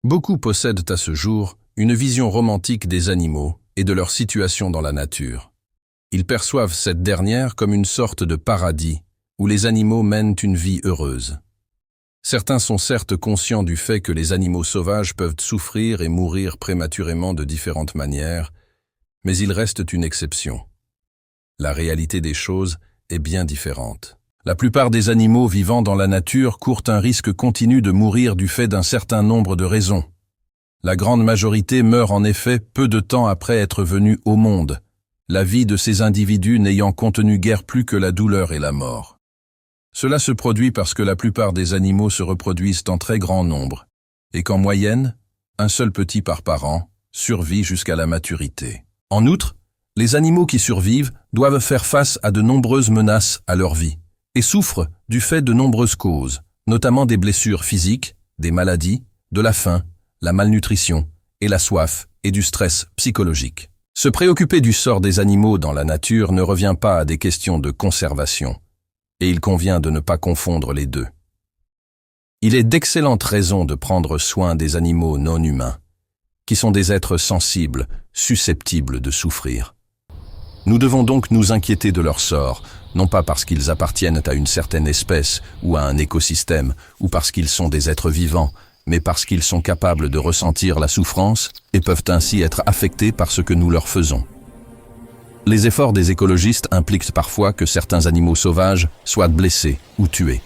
Beaucoup possèdent à ce jour une vision romantique des animaux et de leur situation dans la nature. Ils perçoivent cette dernière comme une sorte de paradis où les animaux mènent une vie heureuse. Certains sont certes conscients du fait que les animaux sauvages peuvent souffrir et mourir prématurément de différentes manières, mais ils restent une exception. La réalité des choses est bien différente. La plupart des animaux vivant dans la nature courent un risque continu de mourir du fait d'un certain nombre de raisons. La grande majorité meurt en effet peu de temps après être venue au monde, la vie de ces individus n'ayant contenu guère plus que la douleur et la mort. Cela se produit parce que la plupart des animaux se reproduisent en très grand nombre, et qu'en moyenne, un seul petit par parent survit jusqu'à la maturité. En outre, les animaux qui survivent doivent faire face à de nombreuses menaces à leur vie, et souffrent du fait de nombreuses causes, notamment des blessures physiques, des maladies, de la faim, la malnutrition et la soif et du stress psychologique. Se préoccuper du sort des animaux dans la nature ne revient pas à des questions de conservation, et il convient de ne pas confondre les deux. Il est d'excellentes raisons de prendre soin des animaux non humains, qui sont des êtres sensibles, susceptibles de souffrir. Nous devons donc nous inquiéter de leur sort, non pas parce qu'ils appartiennent à une certaine espèce ou à un écosystème, ou parce qu'ils sont des êtres vivants, mais parce qu'ils sont capables de ressentir la souffrance et peuvent ainsi être affectés par ce que nous leur faisons. Les efforts des écologistes impliquent parfois que certains animaux sauvages soient blessés ou tués.